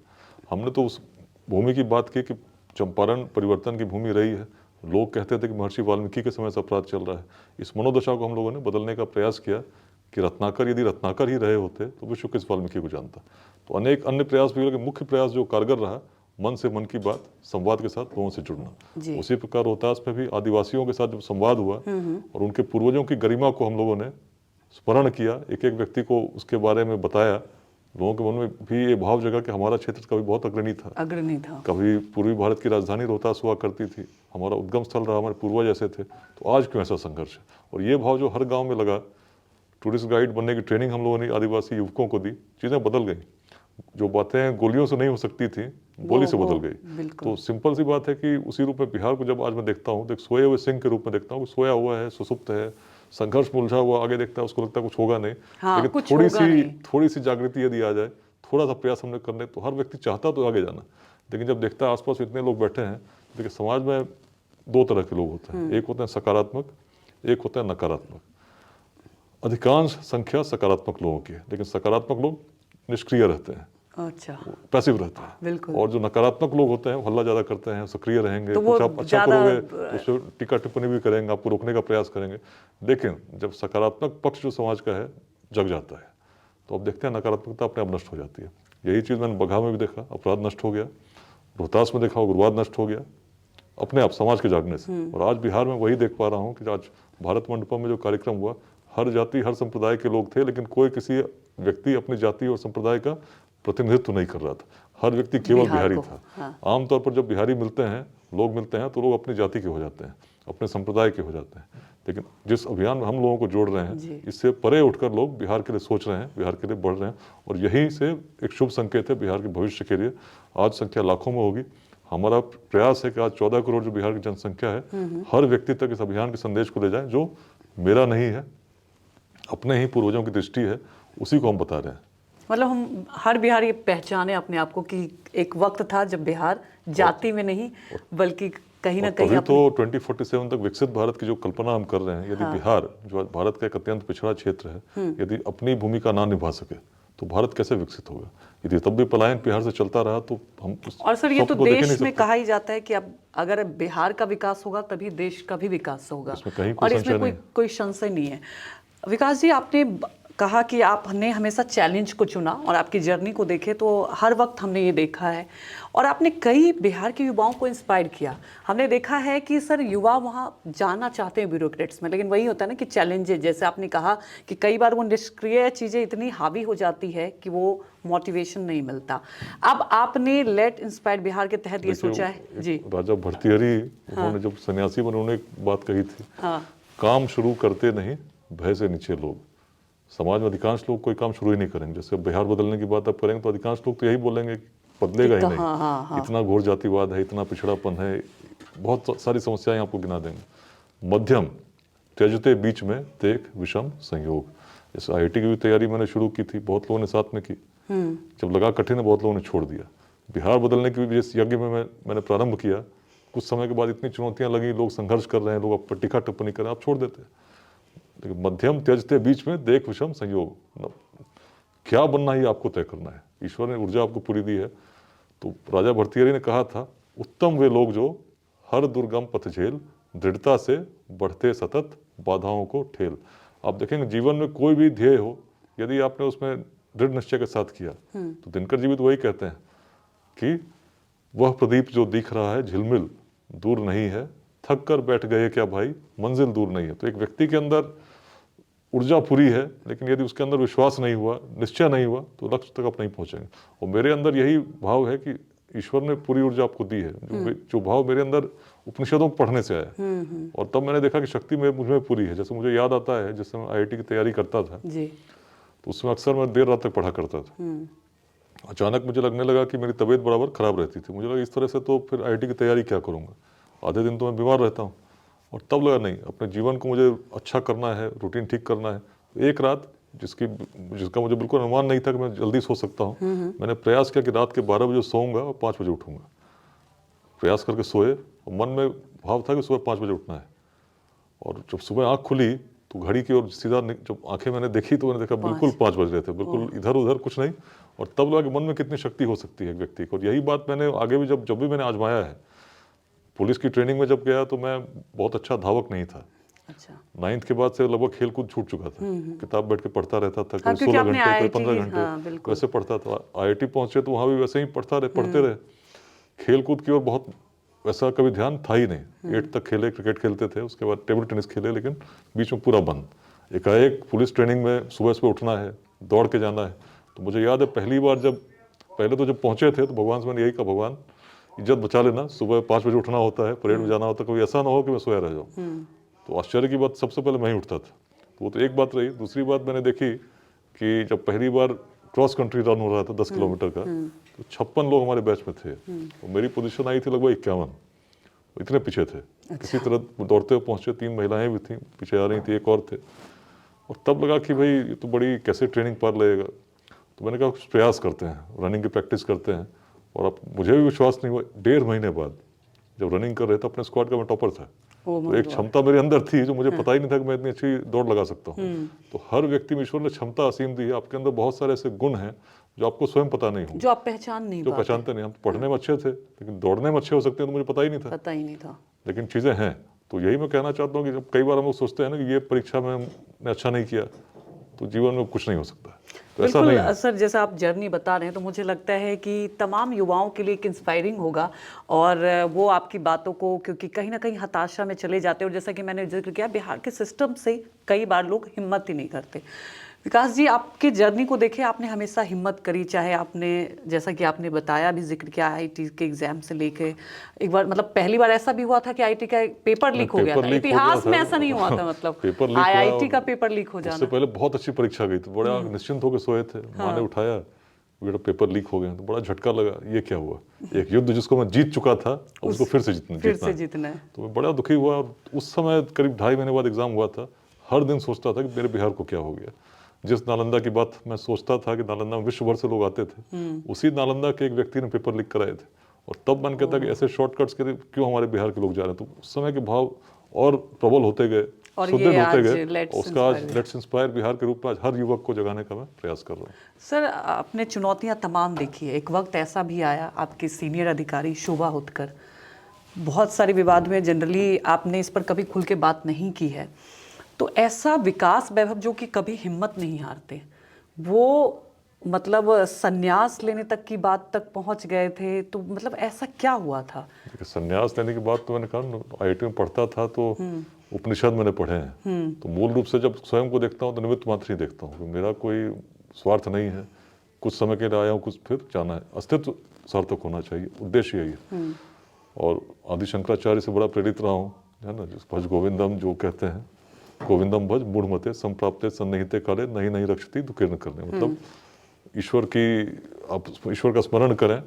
हमने तो उस भूमि की बात की कि चंपारण परिवर्तन की भूमि रही है। लोग कहते थे कि महर्षि वाल्मीकि के समय से अपराध चल रहा है। इस मनोदशा को हम लोगों ने बदलने का प्रयास किया कि रत्नाकर यदि रत्नाकर ही रहे होते तो विश्व किस वाल्मीकि को जानता। तो अनेक अन्य प्रयास भी, लेकिन मुख्य प्रयास जो कारगर रहा, मन से मन की बात, संवाद के साथ लोगों से जुड़ना। उसी प्रकार रोहतास में भी आदिवासियों के साथ जब संवाद हुआ और उनके पूर्वजों की गरिमा को हम लोगों ने स्मरण किया, एक एक व्यक्ति को उसके बारे में बताया, लोगों के मन में भी ये भाव जगा कि हमारा क्षेत्र कभी बहुत अग्रणी था। कभी पूर्वी भारत की राजधानी रोहतास हुआ करती थी, हमारा उद्गम स्थल रहा, हमारे पूर्वज ऐसे थे, तो आज क्यों ऐसा संघर्ष है। और ये भाव जो हर गांव में लगा, टूरिस्ट गाइड बनने की ट्रेनिंग हम लोगों ने आदिवासी युवकों को दी, चीज़ें बदल गई। जो बातें गोलियों से नहीं हो सकती थी, बोली से बदल गई। तो सिंपल सी बात है कि उसी रूप में बिहार को जब आज मैं देखता हूँ, तो एक सोए हुए सिंह के रूप में देखता हूँ, सोया हुआ है, सुसुप्त है, संघर्ष में उलझा हुआ, आगे देखता है उसको लगता है कुछ होगा नहीं। हाँ, लेकिन थोड़ी सी जागृति यदि आ जाए, थोड़ा सा प्रयास हमने करने, तो हर व्यक्ति चाहता तो आगे जाना, लेकिन जब देखता है आसपास इतने लोग बैठे हैं। देखिए समाज में दो तरह के लोग होते हैं, एक होते हैं सकारात्मक, एक होते हैं नकारात्मक। अधिकांश संख्या सकारात्मक लोगों की है, लेकिन सकारात्मक लोग निष्क्रिय रहते हैं, अच्छा, पैसिव रहते हैं। बिल्कुल। और जो नकारात्मक लोग होते हैं वो हल्ला ज्यादा करते हैं, सक्रिय रहेंगे, तो कुछ आप अच्छा करोगे तो उस पर टीका टिप्पणी भी करेंगे, आपको रोकने का प्रयास करेंगे। लेकिन जब सकारात्मक पक्ष जो समाज का है जग जाता है, तो अब देखते हैं नकारात्मकता अपने आप नष्ट हो जाती है। यही चीज़ मैंने बगहा में भी देखा, अपराध नष्ट हो गया, रोहतास में देखा, उग्रवाद नष्ट हो गया अपने आप समाज के जागने से। और आज बिहार में वही देख पा रहा हूँ कि आज भारत मंडपम में जो कार्यक्रम हुआ, हर जाति हर संप्रदाय के लोग थे, लेकिन कोई किसी व्यक्ति अपनी जाति और संप्रदाय का प्रतिनिधित्व नहीं कर रहा था। हर व्यक्ति केवल बिहारी था। हाँ। आमतौर पर जब बिहारी मिलते हैं, लोग मिलते हैं, तो लोग अपनी जाति के हो जाते हैं, अपने संप्रदाय के हो जाते हैं। लेकिन जिस अभियान में हम लोगों को जोड़ रहे हैं, इससे परे उठकर लोग बिहार के लिए सोच रहे हैं, बिहार के लिए बढ़ रहे हैं, और यही से एक शुभ संकेत है बिहार के भविष्य के लिए। आज संख्या लाखों में होगी। हमारा प्रयास है कि आज 14 करोड़ जो बिहार की जनसंख्या है, हर व्यक्ति तक इस अभियान के संदेश को ले जाए, जो मेरा नहीं है, अपने ही पूर्वजों की दृष्टि है, उसी को हम बता रहे हैं। मतलब हम हर बिहारी पहचाने अपने आप को कि एक वक्त था जब बिहार जाति में नहीं बल्कि कहीं ना कहीं तो 2047 तक विकसित भारत की जो कल्पना हम कर रहे हैं, यदि बिहार जो भारत का एक अत्यंत पिछड़ा क्षेत्र है, यदि अपनी भूमिका ना निभा सके तो भारत कैसे विकसित होगा। यदि तब भी पलायन बिहार से चलता रहा तो हम और सर ये तो देश में कहा ही जाता है कि अब अगर बिहार का विकास होगा तभी देश का भी विकास होगा, और इसमें कोई संशय नहीं है। विकास जी, आपने कहा कि आपने हमेशा चैलेंज को चुना और आपकी जर्नी को देखे तो हर वक्त हमने ये देखा है, और आपने कई बिहार के युवाओं को इंस्पायर किया। हमने देखा है कि सर युवा वहाँ जाना चाहते हैं ब्यूरोक्रेट्स में, लेकिन वही होता है ना कि चैलेंजेस, जैसे आपने कहा कि कई बार वो निष्क्रिय चीज़ें इतनी हावी हो जाती है कि वो मोटिवेशन नहीं मिलता। अब आपने लेट इंस्पायर बिहार के तहत ये सोचा है जी। राजा भर्तृहरि उन्होंने जब सन्यासी बने, उन्होंने एक बात कही थी, काम शुरू करते नहीं भय से नीचे लोग। समाज में अधिकांश लोग कोई काम शुरू ही नहीं करेंगे। जैसे बिहार बदलने की बात आप करेंगे तो अधिकांश लोग तो यही बोलेंगे बदलेगा ही नहीं, इतना घोर जातिवाद है, इतना पिछड़ापन है, बहुत सारी समस्याएं आपको गिना देंगे। मध्यम त्यजते बीच में देख विषम संयोग। जैसे IIT की भी तैयारी मैंने शुरू की थी, बहुत लोगों ने साथ में की, जब लगा कठिन है बहुत लोगों ने छोड़ दिया। बिहार बदलने की भी जिस यज्ञ में मैंने प्रारंभ किया, कुछ समय के बाद इतनी चुनौतियां लगी, लोग संघर्ष कर रहे हैं, लोग आप पर टीका टिप्पणी कर रहे हैं, आप छोड़ देते। लेकिन मध्यम त्यजते बीच में देख विषम संयोग, क्या बनना ही आपको तय करना है। ईश्वर ने ऊर्जा आपको पूरी दी है। तो राजा भर्तृहरि ने कहा था, उत्तम वे लोग जो हर दुर्गम पथ झेल, दृढ़ता से बढ़ते सतत बाधाओं को ठेल। आप देखेंगे जीवन में कोई भी ध्येय हो, यदि आपने उसमें दृढ़ निश्चय के साथ किया, तो दिनकर जी भी तो वही कहते हैं कि वह प्रदीप जो दिख रहा है झिलमिल दूर नहीं है, थक कर बैठ गए क्या भाई मंजिल दूर नहीं है। तो एक व्यक्ति के अंदर ऊर्जा पूरी है, लेकिन यदि उसके अंदर विश्वास नहीं हुआ, निश्चय नहीं हुआ, तो लक्ष्य तक आप नहीं पहुंचेंगे। और मेरे अंदर यही भाव है कि ईश्वर ने पूरी ऊर्जा आपको दी है। जो भाव मेरे अंदर उपनिषदों को पढ़ने से आया, और तब मैंने देखा कि शक्ति मुझमें पूरी है। जैसे मुझे याद आता है, जैसे मैं IIT की तैयारी करता था जी, तो उसमें अक्सर मैं देर रात तक पढ़ा करता था। अचानक मुझे लगने लगा कि मेरी तबीयत बराबर खराब रहती थी। मुझे लगा इस तरह से तो फिर IIT की तैयारी क्या करूँगा, आधे दिन तो मैं बीमार रहता हूँ। और तब लगा नहीं, अपने जीवन को मुझे अच्छा करना है, रूटीन ठीक करना है। एक रात जिसका मुझे बिल्कुल अनुमान नहीं था कि मैं जल्दी सो सकता हूँ, मैंने प्रयास किया कि रात के 12 बजे सोऊंगा और 5 बजे उठूंगा। प्रयास करके सोए, और मन में भाव था कि सुबह 5 बजे उठना है। और जब सुबह आँख खुली तो घड़ी की ओर सीधा जब आंखें मैंने देखी तो मैंने देखा बिल्कुल 5 बज रहे थे, बिल्कुल इधर उधर कुछ नहीं। और तब लगा कि मन में कितनी शक्ति हो सकती है एक व्यक्ति को। और यही बात मैंने आगे भी जब भी मैंने आजमाया है। पुलिस की ट्रेनिंग में जब गया तो मैं बहुत अच्छा धावक नहीं था। अच्छा। 9th के बाद से लगभग खेल कूद छूट चुका था। किताब बैठ के पढ़ता रहता था, कभी 16 घंटे, कभी 15 घंटे वैसे पढ़ता था। IIT पहुंचे तो वहाँ भी वैसे ही पढ़ते रहे। खेल कूद की ओर बहुत वैसा कभी ध्यान था ही नहीं। 8 तक खेले, क्रिकेट खेलते थे, उसके बाद टेबल टेनिस खेले, लेकिन बीच में पूरा बंद। एकाएक पुलिस ट्रेनिंग में सुबह उठना है, दौड़ के जाना है, तो मुझे याद है पहली बार पहले तो जब पहुंचे थे तो भगवान से मैंने यही कहा, भगवान इज्जत बचा लेना, सुबह 5 बजे उठना होता है, परेड में जाना होता है, कभी ऐसा ना हो कि मैं सोया रह जाऊँ। तो आश्चर्य की बात, सबसे पहले मैं ही उठता था, तो वो तो एक बात रही। दूसरी बात मैंने देखी कि जब पहली बार क्रॉस कंट्री रन हो रहा था 10 किलोमीटर का, तो 56 लोग हमारे बैच में थे, तो मेरी पोजीशन आई थी लगभग 51, इतने पीछे थे। किसी तरह दौड़ते हुए पहुंचे, 3 महिलाएं भी थी पीछे आ रही थी, एक और थे। और तब लगा कि भाई ये तो बड़ी कैसे ट्रेनिंग पार लगेगा। तो मैंने कहा कुछ प्रयास करते हैं, रनिंग की प्रैक्टिस करते हैं। और अब मुझे भी विश्वास नहीं हुआ, 1.5 महीने बाद जब रनिंग कर रहे थे अपने स्क्वाड का मैं टॉपर था। तो एक क्षमता मेरे अंदर थी जो मुझे पता ही नहीं था कि मैं इतनी अच्छी दौड़ लगा सकता हूँ। तो हर व्यक्ति में ईश्वर ने क्षमता असीम दी है, आपके अंदर बहुत सारे ऐसे गुण हैं जो आपको स्वयं पता नहीं हो, जो आप पहचान नहीं जो पहचानते नहीं। हम पढ़ने में अच्छे थे लेकिन दौड़ने में अच्छे हो सकते हैं तो मुझे पता ही नहीं था। लेकिन चीज़ें हैं। तो यही मैं कहना चाहता हूँ कि जब कई बार हम लोग सोचते हैं ना कि ये परीक्षा में हमने अच्छा नहीं किया तो जीवन में कुछ नहीं हो सकता। तो ऐसा नहीं है। सर, जैसा आप जर्नी बता रहे हैं तो मुझे लगता है कि तमाम युवाओं के लिए एक इंस्पायरिंग होगा, और वो आपकी बातों को, क्योंकि कहीं ना कहीं हताशा में चले जाते हैं। और जैसा कि मैंने जिक्र किया, बिहार के सिस्टम से कई बार लोग हिम्मत ही नहीं करते। विकास जी, आपके जर्नी को देखे, आपने हमेशा हिम्मत करी, चाहे आपने, जैसा कि आपने बताया भी, जिक्र किया आईआईटी के एग्जाम से लेके, एक बार मतलब पहली बार ऐसा भी हुआ था कि आईआईटी का पेपर लीक हो गया था। इतिहास में ऐसा नहीं हुआ था, मतलब आईआईटी का पेपर लीक हो जाना। उससे पहले बहुत अच्छी परीक्षा गई थी, बड़ा निश्चिंत होकर सोए थे। माँ ने उठाया, बेटा पेपर लीक हो गया, तो बड़ा झटका लगा, ये क्या हुआ। एक युद्ध जिसको मैं जीत चुका था उसको फिर से जीतना है। तो मैं बड़ा दुखी हुआ। और उस समय करीब 2.5 महीने बाद एग्जाम हुआ था। हर दिन सोचता था कि मेरे बिहार को क्या हो गया। जिस नालंदा की बात मैं सोचता था कि नालंदा में विश्व भर से लोग आते थे, उसी नालंदा के एक व्यक्ति ने पेपर लीक कराए थे। और तब मन कहता कि ऐसे शॉर्टकट्स के क्यों हमारे बिहार के लोग जा रहे हैं। तो उस समय के भाव और प्रबल होते गए, सुदृढ़ होते गए। उसका आज लेट्स इंस्पायर बिहार के रूप में आज हर युवक को जगाने का मैं प्रयास कर रहा हूँ। सर, आपने चुनौतियां तमाम देखी है। एक वक्त ऐसा भी आया, आपके सीनियर अधिकारी शोभा होतकर बहुत सारे विवाद में, जनरली आपने इस पर कभी खुल के बात नहीं की है। तो ऐसा विकास वैभव जो कि कभी हिम्मत नहीं हारते, वो मतलब संन्यास लेने तक की बात तक पहुंच गए थे। तो मतलब ऐसा क्या हुआ था? संन्यास लेने की बात तो मैंने कहा, आईआईटी में पढ़ता था तो उपनिषद मैंने पढ़े हैं। तो मूल रूप से जब स्वयं को देखता हूँ तो निमित्त मात्र ही देखता हूँ। मेरा कोई स्वार्थ नहीं है, कुछ समय के लिए आया हूँ, कुछ फिर जाना है। अस्तित्व सार्थक होना चाहिए, उद्देश्य यही है। और आदि शंकराचार्य से बड़ा प्रेरित रहा हूँ, है ना, जिस भज गोविंदम जो कहते हैं, गोविंदम भज मूढ़मते संप्राप्ते सन्निहिते काले नहीं नहीं रक्षति दुकीर्ण करने। मतलब ईश्वर की, आप ईश्वर का स्मरण करें,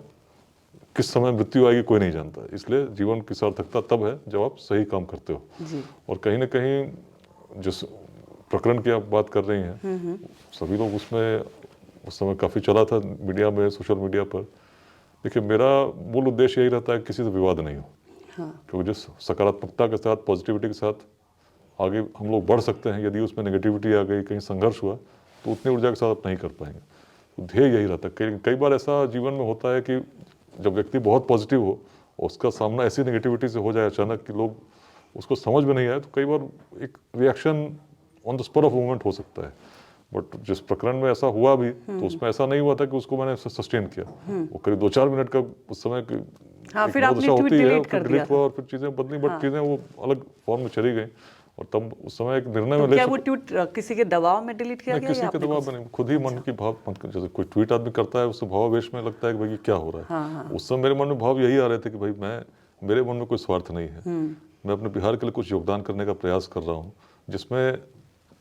किस समय मृत्यु आएगी कोई नहीं जानता। इसलिए जीवन की सार्थकता तब है जब आप सही काम करते हो। और कहीं ना कहीं जिस प्रकरण की आप बात कर रही हैं, सभी लोग उसमें उस समय काफ़ी चला था मीडिया में, सोशल मीडिया पर। देखिए, मेरा मूल उद्देश्य यही रहता है कि किसी से विवाद नहीं हो। क्योंकि जिस सकारात्मकता के साथ, पॉजिटिविटी के साथ आगे हम लोग बढ़ सकते हैं, यदि उसमें नेगेटिविटी आ गई, कहीं संघर्ष हुआ, तो उतनी ऊर्जा के साथ आप नहीं कर पाएंगे। तो ध्येय यही रहता है। कई बार ऐसा जीवन में होता है कि जब व्यक्ति बहुत पॉजिटिव हो और उसका सामना ऐसी नेगेटिविटी से हो जाए अचानक कि लोग उसको समझ में नहीं आए, तो कई बार एक reaction on the spur of moment हो सकता है। बट जिस प्रकरण में ऐसा हुआ भी, तो उसमें ऐसा नहीं हुआ था कि उसको मैंने सस्टेन किया। वो करीब 2-4 मिनट का उस समय फिर आपने ट्वीट डिलीट कर दिया और फिर चीजें बदली। बट चीजें वो अलग फॉर्म में चली गई। और तब उस समय एक निर्णय में क्या वो ट्वीट किसी के दबाव में डिलीट किया गया? किसी के दबाव में नहीं, खुद ही मन की भाव, जैसे कोई ट्वीट आदमी करता है उससे भावावेश में लगता है कि भाई क्या हो रहा है। उस समय मेरे मन में भाव यही आ रहे थे कि भाई मेरे मन में कोई स्वार्थ नहीं है। मैं अपने बिहार के लिए कुछ योगदान करने का प्रयास कर रहा हूँ, जिसमें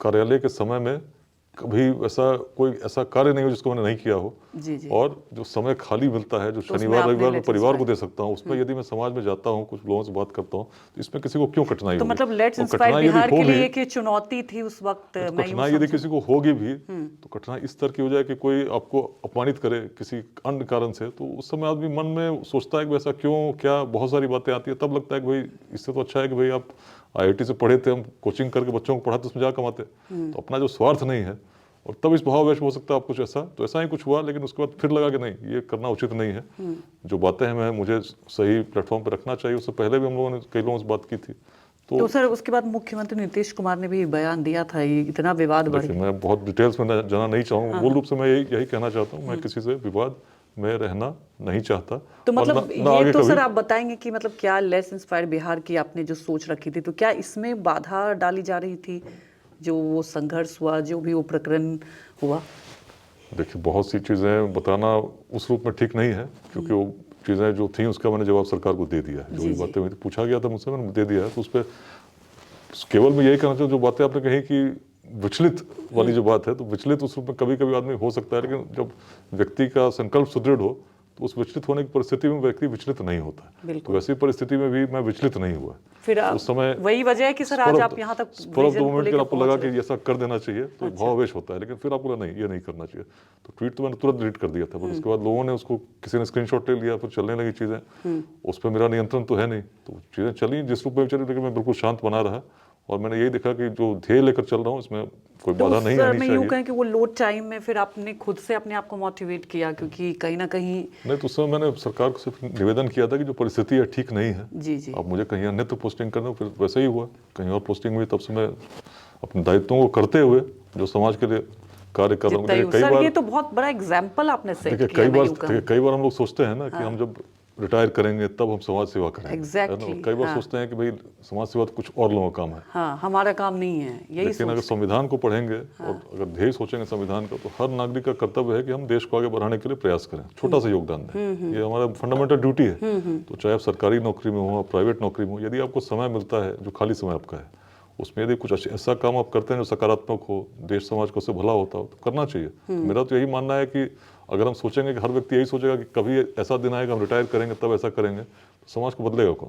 कार्यालय के समय में कभी कोई ऐसा कार्य नहीं हो जिसको मैंने नहीं किया हो। और जो समय खाली मिलता है, जो शनिवार रविवार में परिवार को दे सकता हूँ, उसमें यदि मैं समाज में जाता हूँ, कुछ लोगों से बात करता हूँ, तो इसमें किसी को क्यों कठिनाई होगी? तो मतलब लेट्स इंस्पायर बिहार के लिए एक चुनौती थी उस वक्त। कठिनाई यदि किसी को होगी भी तो कठिनाई इस तरह की हो जाए कि कोई आपको अपमानित करे किसी अन्य कारण से, तो उस समय आदमी मन में सोचता है कि वैसा क्यों, क्या, बहुत सारी बातें आती है। तब लगता है कि भाई इससे तो अच्छा है कि भाई आप आईआईटी से पढ़े थे, हम कोचिंग करके बच्चों को पढ़ाते, उसमें जा कमाते, तो अपना जो स्वार्थ नहीं है। और तब इस भावावेश हो सकता है आप कुछ ऐसा, तो ऐसा ही कुछ हुआ। लेकिन उसके बाद फिर लगा कि नहीं, ये करना उचित नहीं है। जो बातें हैं मुझे सही प्लेटफॉर्म पर रखना चाहिए। उससे पहले भी हम लोगों ने कई लोगों से बात की थी। तो सर, उसके बाद मुख्यमंत्री नीतीश कुमार ने भी बयान दिया था, ये इतना विवाद बढ़ गया। मैं बहुत डिटेल्स में जाना नहीं चाहूँगा। मूल रूप से मैं यही कहना चाहता हूँ, मैं किसी से विवाद में रहना नहीं चाहता। तो मतलब ये तो सर आप बताएंगे कि मतलब क्या लेट्स इंस्पायर बिहार की आपने जो सोच रखी थी, तो क्या इसमें बाधा डाली जा रही थी? जो वो संघर्ष हुआ, जो भी वो प्रकरण हुआ? देखिए बहुत सी चीज़ें बताना उस रूप में ठीक नहीं है, क्योंकि वो चीज़ें जो थी उसका मैंने जवाब सरकार को दे दिया है। जो भी बातें हुई थी, पूछा गया था मुझसे, मैंने दे दिया है। तो उस पर केवल मैं यही कहना चाहूँ, जो बातें आपने कही कि विचलित वाली जो बात है, तो विचलित उस रूप में कभी कभी आदमी हो सकता है, लेकिन जब व्यक्ति का संकल्प सुदृढ़ हो तो उस विचलित होने की परिस्थिति में व्यक्ति विचलित नहीं होता है। तो वैसी परिस्थिति में भी मैं विचलित नहीं हुआ। फिर उस समय वही वजह है कि सर आज आप यहाँ तक मोमेंट के आपको लगा कि ऐसा कर देना चाहिए, तो भावावेश होता है, लेकिन फिर आपको लगा नहीं, ये नहीं करना चाहिए। तो ट्वीट तो मैंने तुरंत डिलीट कर दिया था, पर उसके बाद लोगों ने उसको, किसी ने स्क्रीनशॉट ले लिया, फिर चलने लगी चीज़ें। उस पर मेरा नियंत्रण तो है नहीं, तो चीज़ें चली जिस रूप में चली, लेकिन मैं बिल्कुल शांत बना रहा। और मैंने यही देखा कि जो ध्येय लेकर चल रहा हूँ इसमें कोई बाधा नहीं आनी चाहिए। यूँ कहें कि वो लो टाइम में फिर आपने खुद से अपने आप को मोटिवेट किया, क्योंकि कहीं ना कहीं नहीं, तो उस समय मैंने सरकार को सिर्फ निवेदन किया था कि जो परिस्थिति है ठीक नहीं है, जी जी, अब मुझे कहीं अन्यत्र पोस्टिंग करना, फिर वैसे ही हुआ, कहीं और पोस्टिंग हुई। तब से मैं अपने दायित्वों को करते हुए जो समाज के लिए कार्य कर रहा हूँ। कई बार ये तो बहुत बड़ा एग्जाम्पल आपने सेट किया। कई बार हम लोग सोचते हैं ना कि हम जब रिटायर करेंगे तब हम समाज सेवा करेंगे। Exactly, कई बार सोचते हैं कि भाई समाज सेवा तो कुछ और लोगों का काम है, हाँ, हमारा काम नहीं है, यही। लेकिन अगर संविधान को पढ़ेंगे और अगर ध्येय सोचेंगे संविधान का, तो हर नागरिक का कर्तव्य है कि हम देश को आगे बढ़ाने के लिए प्रयास करें, छोटा सा योगदान दें। ये हमारा फंडामेंटल ड्यूटी है। तो चाहे आप सरकारी नौकरी में हो, प्राइवेट नौकरी में हो, यदि आपको समय मिलता है, जो खाली समय आपका है, उसमें यदि कुछ ऐसा काम आप करते हैं जो सकारात्मक हो, देश समाज को उससे भला होता हो, तो करना चाहिए। तो मेरा तो यही मानना है कि अगर हम सोचेंगे कि हर व्यक्ति यही सोचेगा कि कभी ऐसा दिन आएगा हम रिटायर करेंगे तब ऐसा करेंगे, तो समाज को बदलेगा कौन?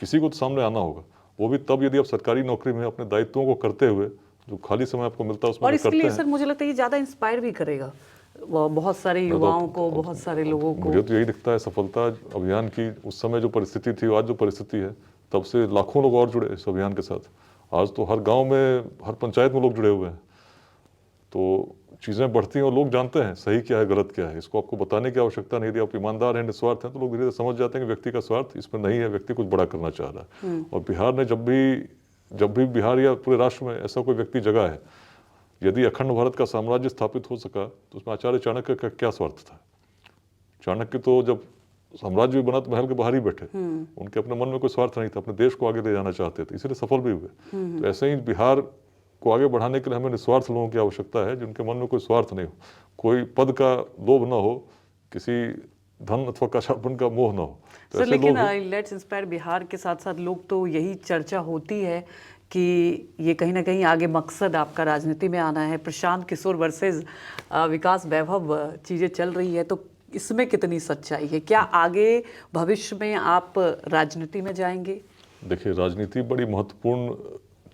किसी को तो सामने आना होगा, वो भी तब यदि आप सरकारी नौकरी में अपने दायित्वों को करते हुए जो खाली समय आपको मिलता है उसमें और इसके लिए सर मुझे लगता है ये ज़्यादा इंस्पायर भी करेगा बहुत सारे युवाओं को, बहुत सारे लोगों को। मुझे तो यही दिखता है सफलता अभियान की, उस समय जो परिस्थिति थी, आज जो परिस्थिति है, तब से लाखों लोग और जुड़े इस अभियान के साथ। आज तो हर गांव में, हर पंचायत में लोग जुड़े हुए हैं। तो चीज़ें बढ़ती हैं और लोग जानते हैं सही क्या है, गलत क्या है। इसको आपको बताने की आवश्यकता नहीं। यदि आप ईमानदार हैं, निस्वार्थ हैं, तो लोग धीरे धीरे समझ जाते हैं कि व्यक्ति का स्वार्थ इसमें नहीं है, व्यक्ति कुछ बड़ा करना चाह रहा है। और बिहार ने जब भी बिहार या पूरे राष्ट्र में ऐसा कोई व्यक्ति जगह है, यदि अखंड भारत का साम्राज्य स्थापित हो सका, तो उसमें आचार्य चाणक्य का क्या स्वार्थ था? चाणक्य तो जब साम्राज्य भी बना तो महल के बाहर ही बैठे, उनके अपने मन में कोई स्वार्थ नहीं था, अपने देश को आगे ले जाना चाहते थे, इसलिए सफल भी हुए। तो ऐसे ही बिहार को आगे बढ़ाने के लिए हमें निस्वार्थ लोगों की आवश्यकता है, जिनके मन में कोई स्वार्थ नहीं हो, कोई पद का लोभ ना हो, किसी धन अथवा कछापन का मोह ना हो। तो सर, लेकिन लेट्स इंस्पायर बिहार के साथ साथ लोग तो यही चर्चा होती है कि ये कहीं ना कहीं आगे मकसद आपका राजनीति में आना है, प्रशांत किशोर वर्सेस विकास वैभव चीज़ें चल रही है, तो इसमें कितनी सच्चाई है? क्या आगे भविष्य में आप राजनीति में जाएंगे? देखिए, राजनीति बड़ी महत्वपूर्ण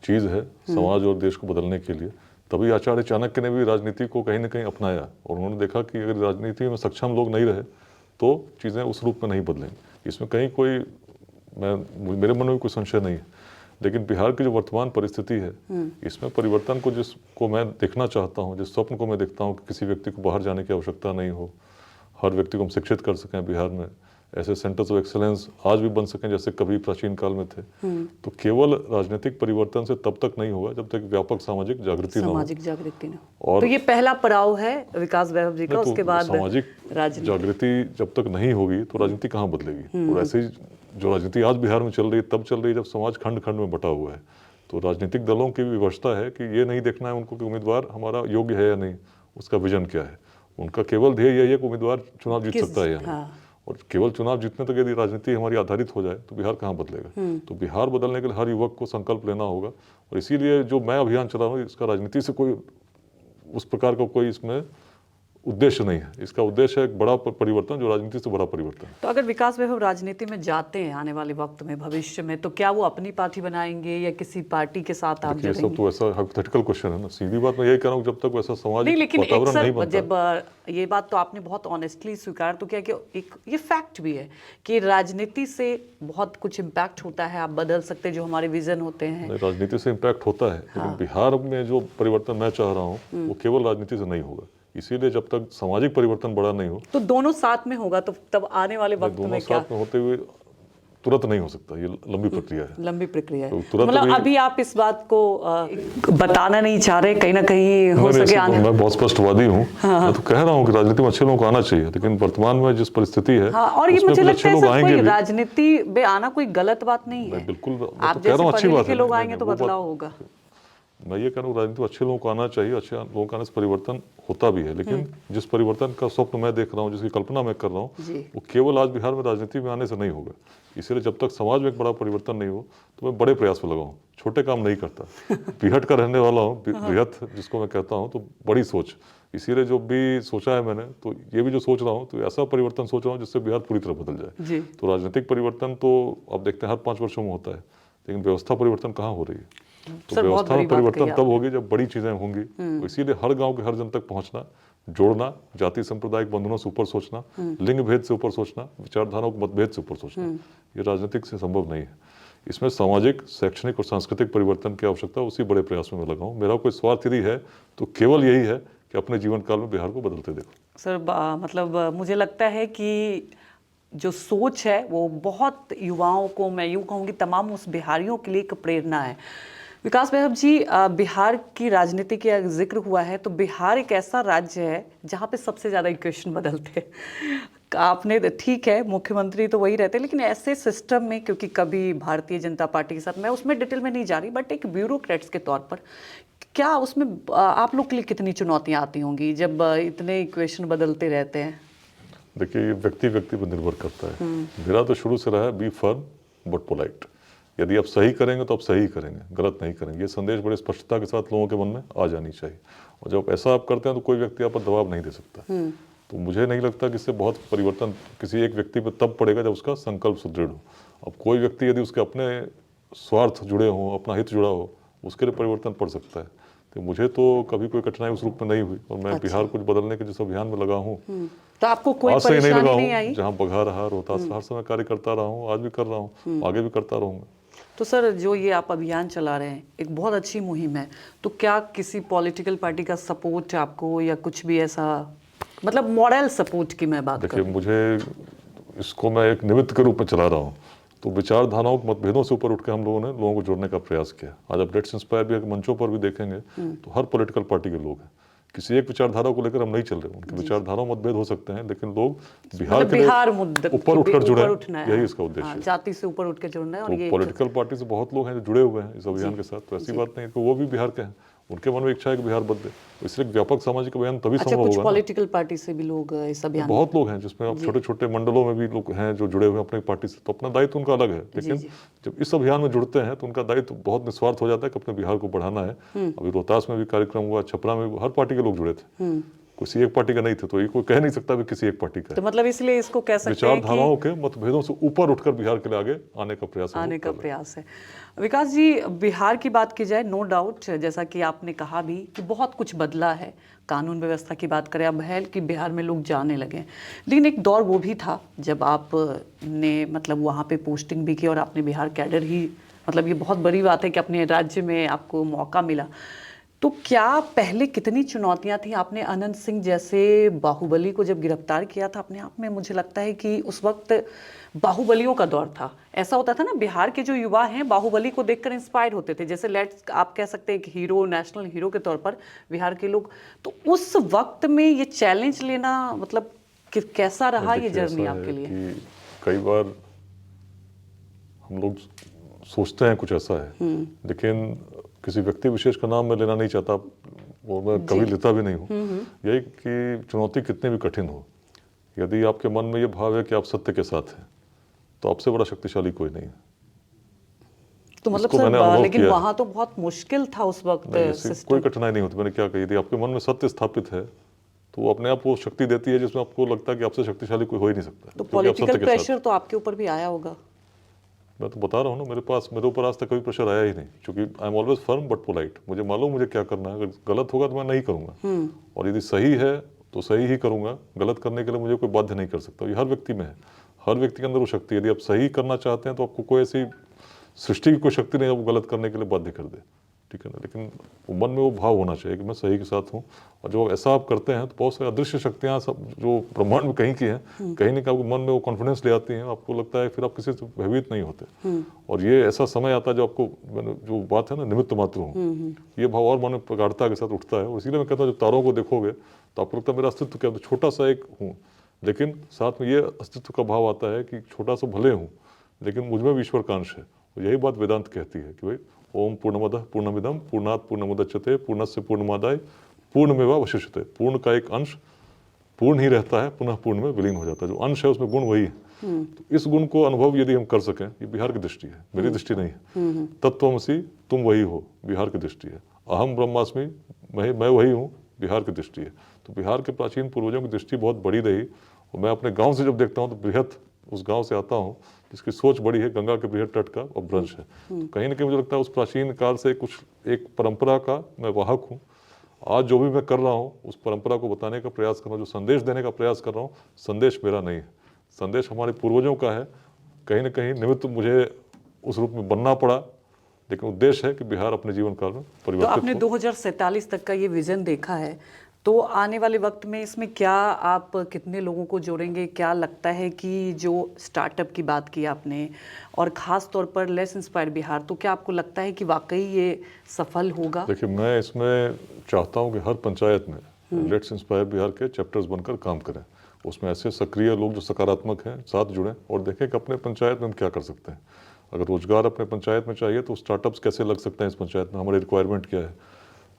चीज़ है समाज और देश को बदलने के लिए। तभी आचार्य चाणक्य ने भी राजनीति को कहीं ना कहीं अपनाया, और उन्होंने देखा कि अगर राजनीति में सक्षम लोग नहीं रहे तो चीज़ें उस रूप में नहीं बदलेंगी। इसमें कहीं कोई मेरे मन में कोई संशय नहीं है। लेकिन बिहार की जो वर्तमान परिस्थिति है, इसमें परिवर्तन को जिसको मैं देखना चाहता हूँ, जिस स्वप्न को मैं देखता हूँ कि किसी व्यक्ति को बाहर जाने की आवश्यकता नहीं हो, हर व्यक्ति को हम शिक्षित कर सकें, बिहार में ऐसे सेंटर्स ऑफ एक्सेलेंस आज भी बन सकें जैसे कभी प्राचीन काल में थे। तो केवल राजनीतिक परिवर्तन से तब तक नहीं होगा जब तक व्यापक सामाजिक जागृति न हो। और तो ये पहला पड़ाव है विकास वैभव जी का, उसके बाद सामाजिक जागृति जब तक नहीं होगी तो राजनीति कहाँ बदलेगी। और ऐसे ही जो राजनीति आज बिहार में चल रही है, तब चल रही है जब समाज खंड खंड में बटा हुआ है। तो राजनीतिक दलों की व्यवस्था है कि ये नहीं देखना है उनको कि उम्मीदवार हमारा योग्य है या नहीं, उसका विजन क्या है। उनका केवल ध्येय यही है कि उम्मीदवार चुनाव जीत सकता है या नहीं। और केवल चुनाव जीतने तक यदि राजनीति हमारी आधारित हो जाए तो बिहार कहाँ बदलेगा। तो बिहार बदलने के लिए हर युवक को संकल्प लेना होगा। और इसीलिए जो मैं अभियान चला रहा हूँ, इसका राजनीति से कोई उस प्रकार का कोई इसमें उद्देश्य नहीं है। इसका उद्देश्य है एक बड़ा परिवर्तन, जो राजनीति से बड़ा परिवर्तन। तो अगर विकास वैभव राजनीति में जाते हैं आने वाले वक्त में, भविष्य में, तो क्या वो अपनी पार्टी बनाएंगे या किसी पार्टी के साथ आप जुड़ेंगे? ये सब तो ऐसा हाइपोथेटिकल क्वेश्चन है ना। सीधी बात मैं यही कह रहा हूँ, जब तक वैसा सामाजिक वातावरण नहीं बनता। जब ये बात तो आपने बहुत ऑनेस्टली स्वीकार तो किया कि एक ये फैक्ट भी है कि राजनीति से बहुत कुछ इम्पैक्ट होता है, आप बदल सकते हैं जो हमारे विजन होते हैं। राजनीति से इम्पैक्ट होता है, लेकिन बिहार में जो परिवर्तन मैं चाह रहा हूँ वो केवल राजनीति से नहीं होगा। इसीलिए जब तक सामाजिक परिवर्तन बड़ा नहीं हो, तो दोनों साथ में होगा, तो तब आने वाले वक्त में क्या? साथ में होते हुए तुरंत नहीं हो सकता, ये लंबी प्रक्रिया है। लंबी प्रक्रिया है, तो मतलब अभी आप इस बात को बताना नहीं चाह रहे, कहीं ना कहीं हो सके आने। मैं बहुत स्पष्टवादी हूँ। मैं तो कह रहा हूँ कि राजनीति में अच्छे लोगों को आना चाहिए, लेकिन वर्तमान में जिस परिस्थिति है, और ये मुझे लगता है सर कोई राजनीति में आना कोई गलत बात नहीं है। बिल्कुल, आप जैसे पढ़े लिखे लोग आएंगे तो बदलाव होगा। मैं ये कह रहा हूँ राजनीति में अच्छे लोगों को आना चाहिए, अच्छे लोगों का आने से परिवर्तन होता भी है, लेकिन जिस परिवर्तन का स्वप्न मैं देख रहा हूँ, जिसकी कल्पना मैं कर रहा हूँ, वो केवल आज बिहार में राजनीति में आने से नहीं होगा। इसीलिए जब तक समाज में एक बड़ा परिवर्तन नहीं हो तो मैं बड़े प्रयास में लगा हूँ, छोटे काम नहीं करता। बिहट का रहने वाला हूँ, बृहत जिसको मैं कहता हूँ, तो बड़ी सोच। इसीलिए जो भी सोचा है मैंने, तो ये भी जो सोच रहा हूँ, तो ऐसा परिवर्तन सोच रहा हूँ जिससे बिहार पूरी तरह बदल जाए। तो राजनीतिक परिवर्तन तो आप देखते हैं हर 5 वर्षों में होता है, लेकिन व्यवस्था परिवर्तन कहाँ हो रही है? तो व्यवस्था में परिवर्तन तब होगी जब बड़ी चीजें होंगी। तो इसीलिए हर गांव के हर जन तक पहुंचना, जोड़ना, जाति सांप्रदायिक बंधनों से ऊपर सोचना, लिंग भेद से ऊपर सोचना, विचारधाराओं के मतभेद से ऊपर सोचना, ये राजनीतिक से संभव नहीं है। इसमें सामाजिक, शैक्षणिक और सांस्कृतिक परिवर्तन की आवश्यकता, उसी बड़े प्रयास में मैं लगा हूँ। मेरा कोई स्वार्थ यदि है तो केवल यही है कि अपने जीवन काल में बिहार को बदलते देखो। सर मतलब मुझे लगता है कि जो सोच है वो बहुत युवाओं को, मैं यूँ कहूँगी तमाम उस बिहारियों के लिए एक प्रेरणा है। विकास वैभव जी, बिहार की राजनीति का जिक्र हुआ है, तो बिहार एक ऐसा राज्य है जहाँ पे सबसे ज़्यादा इक्वेशन बदलते हैं। आपने ठीक है, मुख्यमंत्री तो वही रहते हैं, लेकिन ऐसे सिस्टम में, क्योंकि कभी भारतीय जनता पार्टी के साथ, मैं उसमें डिटेल में नहीं जा रही, बट एक ब्यूरोक्रेट्स के तौर पर क्या उसमें आप लोग के लिए कितनी चुनौतियाँ आती होंगी जब इतने इक्वेशन बदलते रहते हैं? देखिए, ये व्यक्ति व्यक्ति पर निर्भर करता है। मेरा तो शुरू से रहा है बी फर्म बट पोलाइट। यदि आप सही करेंगे तो आप सही करेंगे, गलत नहीं करेंगे। ये संदेश बड़े स्पष्टता के साथ लोगों के मन में आ जानी चाहिए, और जब ऐसा आप करते हैं तो कोई व्यक्ति आप पर दबाव नहीं दे सकता। तो मुझे नहीं लगता कि इससे बहुत परिवर्तन किसी एक व्यक्ति पर तब पड़ेगा जब उसका संकल्प सुदृढ़ हो। अब कोई व्यक्ति यदि उसके अपने स्वार्थ जुड़े हों, अपना हित जुड़ा हो, उसके लिए परिवर्तन पड़ सकता है। तो मुझे तो कभी कोई कठिनाई उस रूप में नहीं हुई, और मैं बिहार को बदलने के जिस अभियान में लगा हूँ, तो आपको कोई परेशानी नहीं आई? जहाँ बघा रहा, रोहतास हर समय कार्य करता रहा हूँ, आज भी कर रहा हूँ, आगे भी करता रहूँगा। तो सर, जो ये आप अभियान चला रहे हैं, एक बहुत अच्छी मुहिम है, तो क्या किसी पॉलिटिकल पार्टी का सपोर्ट है आपको, या कुछ भी ऐसा, मतलब मॉरल सपोर्ट की मैं बात देखिए, मुझे इसको मैं एक निमित्त के रूप में चला रहा हूँ। तो विचारधाराओं के मतभेदों से ऊपर उठ के हम लोगों ने लोगों को जोड़ने का प्रयास किया। आज आप लेट्स इंस्पायर भी मंचों पर भी देखेंगे तो हर पॉलिटिकल पार्टी के लोग हैं। किसी एक विचारधारा को लेकर हम नहीं चल रहे, उनकी विचारधारा मतभेद हो सकते हैं, लेकिन लोग बिहार के लिए ऊपर उठकर जुड़े, यही इसका उद्देश्य है। जाति से ऊपर उठ के जुड़ना है। और ये पॉलिटिकल पार्टी से बहुत लोग हैं जो जुड़े हुए हैं इस अभियान के साथ, तो ऐसी बात नहीं है कि वो भी बिहार के हैं, उनके मन में इच्छा है कि बिहार बदले। तो इसलिए व्यापक सामाजिक अभियान तभी संभव होगा। पॉलिटिकल पार्टी से भी लोग इस अभियान, बहुत लोग हैं जिसमें अब छोटे छोटे मंडलों में भी लोग हैं जो जुड़े हुए हैं अपनी पार्टी से, तो अपना दायित्व उनका अलग है। लेकिन जब इस अभियान में जुड़ते हैं तो उनका दायित्व बहुत निस्वार्थ हो जाता है कि अपने बिहार को बढ़ाना है। अभी रोहतास में भी कार्यक्रम हुआ, छपरा में हर पार्टी के लोग जुड़े थे, किसी एक पार्टी का नहीं थे। तो ये कोई कह नहीं सकता भी किसी एक पार्टी का। तो मतलब इसलिए इसको कह सकते हैं कि विचारधाराओं के मतभेदों से ऊपर उठकर बिहार के लिए आगे आने का प्रयास है। विकास जी, बिहार की बात की जाए, नो डाउट, जैसा कि आपने कहा भी कि बहुत कुछ बदला है। कानून व्यवस्था की बात करें, अब है कि बिहार में लोग जाने लगे, लेकिन एक दौर वो भी था जब आपने मतलब वहाँ पे पोस्टिंग भी की और आपने बिहार कैडर ही, मतलब ये बहुत बड़ी बात है कि अपने राज्य में आपको मौका मिला। तो क्या पहले कितनी चुनौतियां थी? आपने अनंत सिंह जैसे बाहुबली को जब गिरफ्तार किया था, अपने आप में मुझे लगता है कि उस वक्त बाहुबलियों का दौर था। ऐसा होता था ना, बिहार के जो युवा हैं बाहुबली को देखकर इंस्पायर होते थे, जैसे लेट्स आप कह सकते हैं एक हीरो, नेशनल हीरो के तौर पर बिहार के लोग। तो उस वक्त में ये चैलेंज लेना, मतलब कैसा रहा ये जर्नी आपके लिए? कई बार हम लोग सोचते हैं कुछ ऐसा है, लेकिन किसी व्यक्ति विशेष का नाम मैं लेना नहीं चाहता, और मैं कभी लेता भी नहीं हूँ। यही कि चुनौती कितनी भी कठिन हो, यदि आपके मन में ये भाव है कि आप सत्य के साथ हैं, तो आपसे बड़ा शक्तिशाली कोई नहीं है। तो मतलब सर, लेकिन वहाँ तो बहुत मुश्किल था उस वक्त। कोई कठिनाई नहीं होती। मैंने क्या कही थी, आपके मन में सत्य स्थापित है तो वो अपने आप वो शक्ति देती है जिसमें आपको लगता है कि आपसे शक्तिशाली कोई हो ही नहीं सकता। तो पॉलिटिकल प्रेशर तो आपके ऊपर भी आया होगा? मैं तो बता रहा हूँ ना, मेरे ऊपर आज तक कभी प्रेशर आया ही नहीं, क्योंकि I am always firm but polite. मुझे मालूम मुझे क्या करना है, अगर गलत होगा तो मैं नहीं करूँगा, और यदि सही है तो सही ही करूँगा। गलत करने के लिए मुझे कोई बाध्य नहीं कर सकता। ये हर व्यक्ति में है, हर व्यक्ति के अंदर वो शक्ति। यदि आप सही करना चाहते हैं तो आपको कोई ऐसी सृष्टि की कोई शक्ति नहीं है वो गलत करने के लिए बाध्य कर दे, ठीक है ना। लेकिन वो मन में वो भाव होना चाहिए कि मैं सही के साथ हूँ, और जब ऐसा आप करते हैं तो बहुत सारी अदृश्य शक्तियाँ सब जो ब्रह्मांड में कहीं की हैं, कहीं ना कहीं मन में वो कॉन्फिडेंस ले आती हैं, आपको लगता है फिर आप किसी से भयभीत नहीं होते। और ये ऐसा समय आता है जब आपको, जो बात है ना, निमित्त मात्र हूँ, ये भाव और मन में प्रगाढ़ता के साथ उठता है। और इसीलिए मैं कहता हूँ जब तारों को देखोगे तो आपको लगता है मेरा अस्तित्व क्या, तो छोटा सा एक हूँ, लेकिन साथ में ये अस्तित्व का भाव आता है कि छोटा सा भले हूँ लेकिन मुझ में भी ईश्वर का अंश है। और यही बात वेदांत कहती है कि भाई ओम पूर्णमदः पूर्णमिदं पूर्णात् पूर्णमुदच्यते पूर्णस्य पूर्णमादाय पूर्णमेवावशिष्यते। पूर्ण का एक अंश पूर्ण ही रहता है, पुनः पूर्ण में विलीन हो जाता है। जो अंश है उसमें गुण वही है। तो इस गुण को अनुभव यदि हम कर सकें, ये बिहार की दृष्टि है, मेरी दृष्टि नहीं है। तत्त्वमसि तुम वही हो, बिहार की दृष्टि है। अहम ब्रह्मास्मि, मैं वही हूँ, बिहार की दृष्टि है। तो बिहार के प्राचीन पूर्वजों की दृष्टि बहुत बड़ी रही। और मैं अपने गांव से जब देखता हूँ तो बृहत, उस गांव से आता हूँ जिसकी सोच बड़ी है, गंगा के बृहत तट का अपभ्रंश है। तो कहीं ना कहीं मुझे लगता है उस प्राचीन काल से कुछ एक परंपरा का मैं वाहक हूँ। आज जो भी मैं कर रहा हूँ उस परंपरा को बताने का प्रयास कर रहा हूँ, जो संदेश देने का प्रयास कर रहा हूँ, संदेश मेरा नहीं है, संदेश हमारे पूर्वजों का है। कहीं ना कहीं निमित्त मुझे उस रूप में बनना पड़ा, लेकिन उद्देश्य है कि बिहार अपने जीवन काल में तो परिवर्तित आपने 2047 तक का ये विजन देखा है, तो आने वाले वक्त में इसमें क्या आप कितने लोगों को जोड़ेंगे? क्या लगता है कि जो स्टार्टअप की बात की आपने और ख़ास तौर पर लेस इंस्पायर्ड बिहार, तो क्या आपको लगता है कि वाकई ये सफल होगा? देखिए, मैं इसमें चाहता हूँ कि हर पंचायत में लेट्स इंस्पायर बिहार के चैप्टर्स बनकर काम करें। उसमें ऐसे सक्रिय लोग जो सकारात्मक हैं साथ जुड़ें और देखें कि अपने पंचायत में हम क्या कर सकते हैं। अगर रोजगार अपने पंचायत में चाहिए तो स्टार्टअप्स कैसे लग सकते हैं इस पंचायत में, हमारी रिक्वायरमेंट क्या है।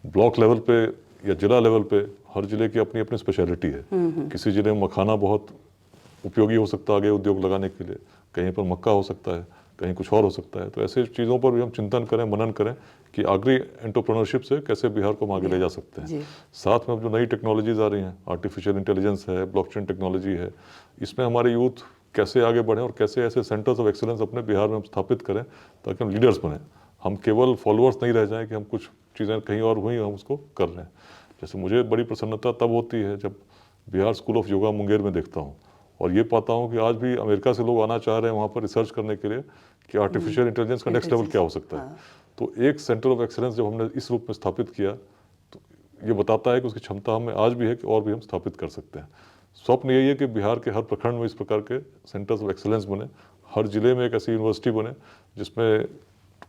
ब्लॉक लेवल पे या जिला लेवल पे हर जिले की अपनी अपनी स्पेशलिटी है। किसी जिले में मखाना बहुत उपयोगी हो सकता है आगे उद्योग लगाने के लिए, कहीं पर मक्का हो सकता है, कहीं कुछ और हो सकता है। तो ऐसे चीज़ों पर भी हम चिंतन करें, मनन करें कि आगरी एंटरप्रेन्योरशिप से कैसे बिहार को हम आगे ले जा सकते हैं। साथ में अब जो नई टेक्नोलॉजीज आ रही हैं, आर्टिफिशियल इंटेलिजेंस है, ब्लॉकचेन टेक्नोलॉजी है, इसमें हमारे यूथ कैसे आगे बढ़ें और कैसे ऐसे सेंटर्स ऑफ एक्सीलेंस अपने बिहार में हम स्थापित करें ताकि हम लीडर्स बने। हम केवल फॉलोअर्स नहीं रह जाएं कि हम कुछ चीज़ें कहीं और हुई हम उसको कर रहे हैं। जैसे मुझे बड़ी प्रसन्नता तब होती है जब बिहार स्कूल ऑफ योगा मुंगेर में देखता हूँ और ये पाता हूँ कि आज भी अमेरिका से लोग आना चाह रहे हैं वहाँ पर रिसर्च करने के लिए कि आर्टिफिशियल इंटेलिजेंस का नेक्स्ट लेवल क्या हो सकता है। तो एक सेंटर ऑफ एक्सीलेंस जब हमने इस रूप में स्थापित किया तो ये बताता है कि उसकी क्षमता हमें आज भी है कि और भी हम स्थापित कर सकते हैं। स्वप्न यही है कि बिहार के हर प्रखंड में इस प्रकार के सेंटर्स ऑफ एक्सीलेंस बने, हर जिले में एक ऐसी यूनिवर्सिटी बने जिसमें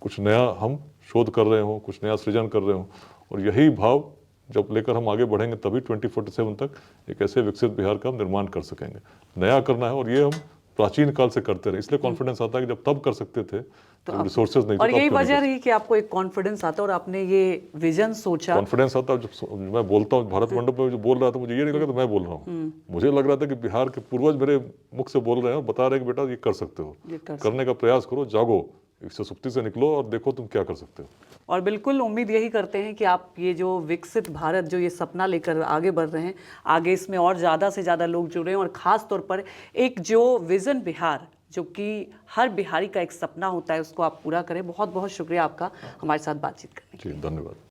कुछ नया हम शोध कर रहे हों, कुछ नया सृजन कर रहे हों। और यही भाव जब लेकर हम आगे बढ़ेंगे तभी 2047 तक एक ऐसे विकसित बिहार का हम निर्माण कर सकेंगे। नया करना है और ये हम प्राचीन काल से करते रहे, इसलिए कॉन्फिडेंस आता है कि जब तब कर सकते थे तो रिसोर्सेज नहीं थे, और यही वजह रही कि आपको एक कॉन्फिडेंस आता और आपने ये विजन सोचा। कॉन्फिडेंस आता जब मैं बोलता हूँ भारत मंडप में जो बोल रहा था, मुझे ये नहीं लगा तो मैं बोल रहा हूँ, मुझे लग रहा था कि बिहार के पूर्वज मेरे मुख से बोल रहे हैं और बता रहे हैं कि बेटा ये कर सकते हो, करने का प्रयास करो, जागो, इससे सुप्ति से निकलो और देखो तुम क्या कर सकते हो। और बिल्कुल उम्मीद यही करते हैं कि आप ये जो विकसित भारत जो ये सपना लेकर आगे बढ़ रहे हैं, आगे इसमें और ज़्यादा से ज़्यादा लोग जुड़ें और ख़ास तौर पर एक जो विज़न बिहार जो कि हर बिहारी का एक सपना होता है उसको आप पूरा करें। बहुत बहुत शुक्रिया आपका हमारे साथ बातचीत करने के लिए। जी, धन्यवाद।